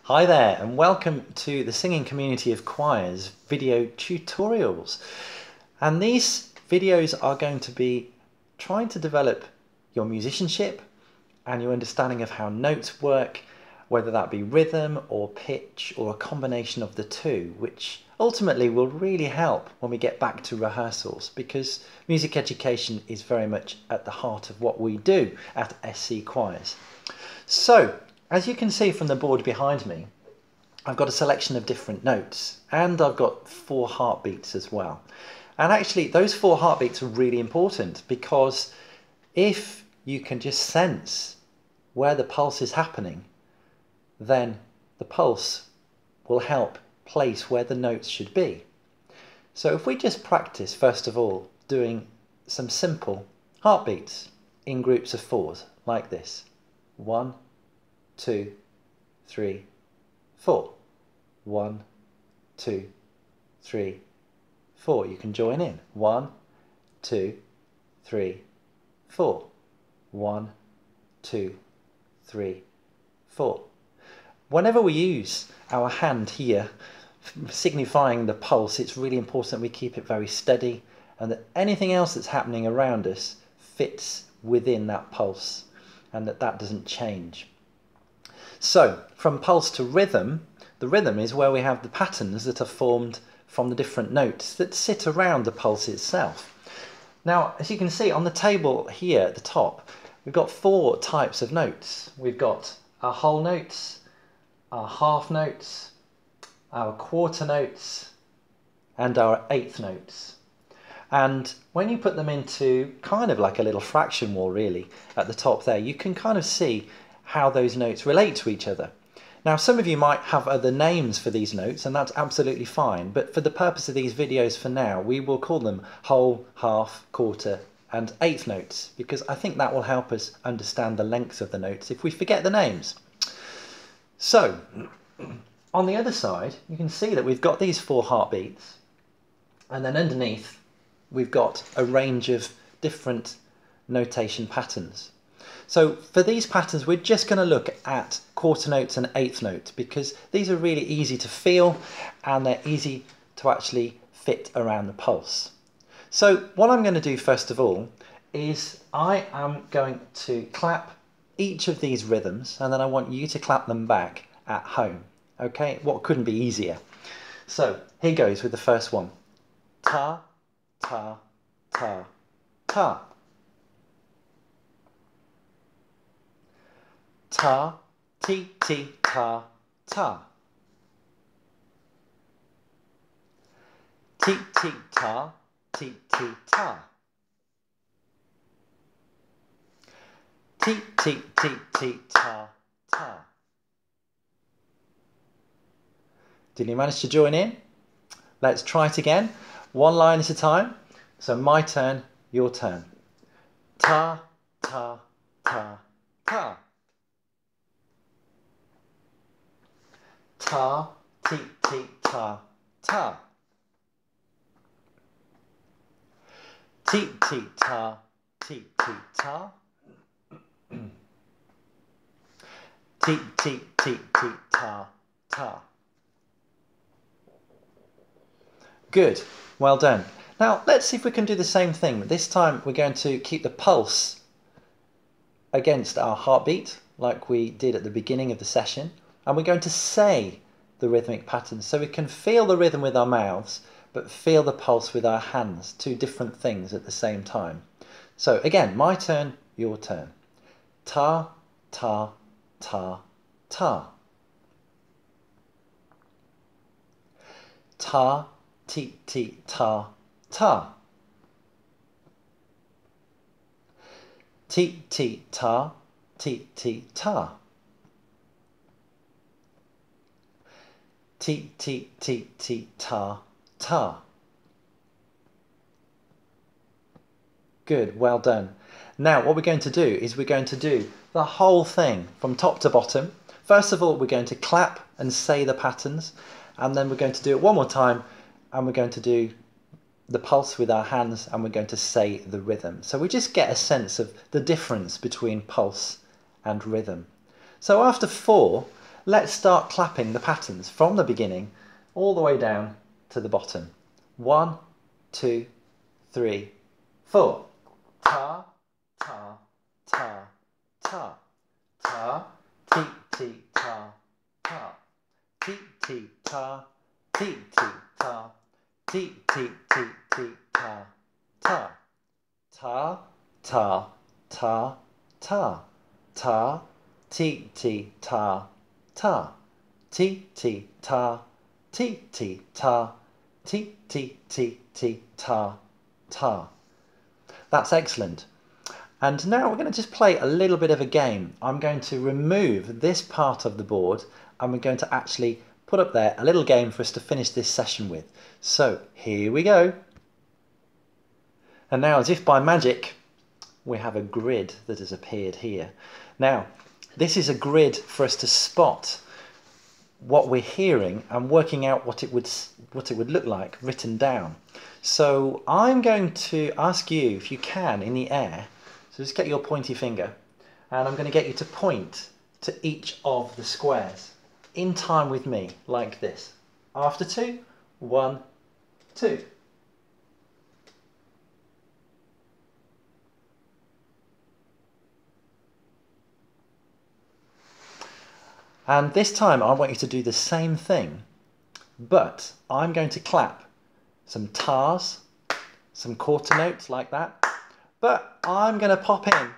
Hi there and welcome to the Singing Community of Choirs video tutorials. And these videos are going to be trying to develop your musicianship and your understanding of how notes work, whether that be rhythm or pitch or a combination of the two, which ultimately will really help when we get back to rehearsals, because music education is very much at the heart of what we do at SC Choirs. So, as you can see from the board behind me, I've got a selection of different notes and I've got 4 heartbeats as well. And actually those 4 heartbeats are really important, because if you can just sense where the pulse is happening, then the pulse will help place where the notes should be. So if we just practice first of all doing some simple heartbeats in groups of 4s like this. 1, 2, 3, 4. 1, 2, 3, 4. You can join in. 1, 2, 3, 4. 1, 2, 3, 4. Whenever we use our hand here, signifying the pulse, it's really important we keep it very steady and that anything else that's happening around us fits within that pulse and that doesn't change. So, from pulse to rhythm, the rhythm is where we have the patterns that are formed from the different notes that sit around the pulse itself. Now, as you can see on the table here at the top, we've got 4 types of notes. We've got our whole notes, our half notes, our quarter notes, and our eighth notes. And when you put them into kind of like a little fraction wall really at the top there, you can kind of see how those notes relate to each other. Now some of you might have other names for these notes, and that's absolutely fine, but for the purpose of these videos for now, we will call them whole, half, quarter and eighth notes, because I think that will help us understand the length of the notes if we forget the names. So on the other side you can see that we've got these 4 heartbeats, and then underneath we've got a range of different notation patterns. So for these patterns we're just going to look at quarter notes and eighth notes, because these are really easy to feel and they're easy to actually fit around the pulse. So what I'm going to do first of all is I am going to clap each of these rhythms, and then I want you to clap them back at home. Okay, what couldn't be easier? So here goes with the first one. Ta, ta, ta, ta. Ta, ti, ti, ta, ta. Ti, ti, ta, ti, ti, ta. Ti, ti, ti, ti, ta, ta. Did you manage to join in? Let's try it again. 1 line at a time. So my turn, your turn. Ta, ta, ta, ta. Ta, ti, ti, ta, ta. Ti, ti, ta, ti, ti, ta. Ti, ti, ti, ti, ta, ta. Good, well done. Now let's see if we can do the same thing. This time we're going to keep the pulse against our heartbeat like we did at the beginning of the session, and we're going to say the rhythmic patterns, so we can feel the rhythm with our mouths but feel the pulse with our hands, 2 different things at the same time. So again, my turn, your turn. Ta, ta, ta, ta. Ta, ti, ti, ta, ta. Ti, ti, ta, ti, ti, ta. Ti, ti, ti, ti, ta, ta. Good, well done. Now what we're going to do is we're going to do the whole thing from top to bottom. First of all, we're going to clap and say the patterns, and then we're going to do it one more time, and we're going to do the pulse with our hands, and we're going to say the rhythm. So we just get a sense of the difference between pulse and rhythm. So after 4, let's start clapping the patterns from the beginning all the way down to the bottom. 1, 2, 3, 4. Ta, ta, ta, ta, ta, ti, ti, ta, ta, ti, ti, ta, ti, ti, ta, ti, ti, ti, ti, ta, ta, ta, ta, ta, ta, ta, ti, ti, ta, ta, ti, ti, ta, ti, ti, ta, ti, ti, ti, ti, ta, ta. That's excellent. And now we're going to just play a little bit of a game. I'm going to remove this part of the board and we're going to actually put up there a little game for us to finish this session with. So here we go. And now, as if by magic, we have a grid that has appeared here. Now, this is a grid for us to spot what we're hearing and working out what it would look like written down. So I'm going to ask you, if you can, in the air, so just get your pointy finger, and I'm going to get you to point to each of the squares in time with me, like this. After 2, 1, 2. And this time I want you to do the same thing, but I'm going to clap some tars, some quarter notes like that, but I'm going to pop in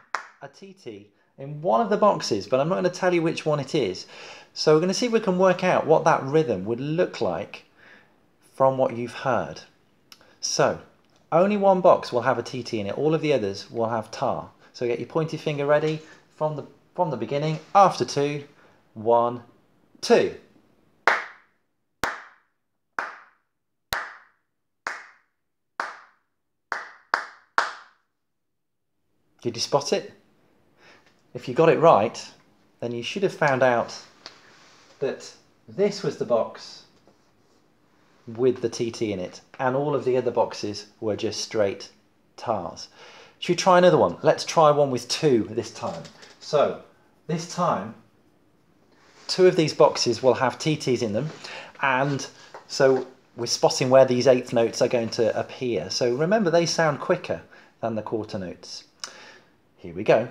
a TT in one of the boxes, but I'm not going to tell you which one it is. So we're going to see if we can work out what that rhythm would look like from what you've heard. So only one box will have a TT in it, all of the others will have tar. So get your pointy finger ready from the beginning. After 2, 1, 2. Did you spot it? If you got it right, then you should have found out that this was the box with the TT in it, and all of the other boxes were just straight tars. Should we try another one? Let's try one with 2 this time. So this time, 2 of these boxes will have TTs in them, and so we're spotting where these 8th notes are going to appear. So remember, they sound quicker than the quarter notes. Here we go.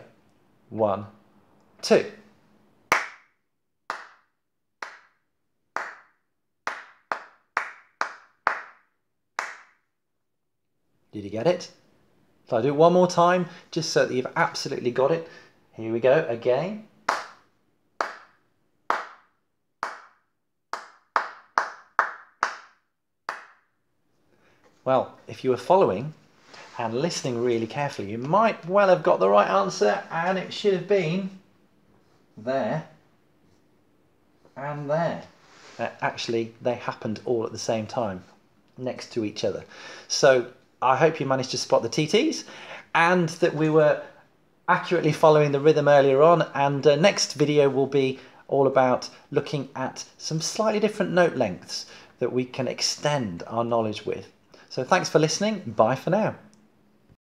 1, 2. Did you get it? So I'll do it one more time, just so that you've absolutely got it. Here we go again. Well, if you were following and listening really carefully, you might well have got the right answer, and it should have been there and there. Actually, they happened all at the same time, next to each other. So I hope you managed to spot the TTs and that we were accurately following the rhythm earlier on. And next video will be all about looking at some slightly different note lengths that we can extend our knowledge with. So thanks for listening. Bye for now.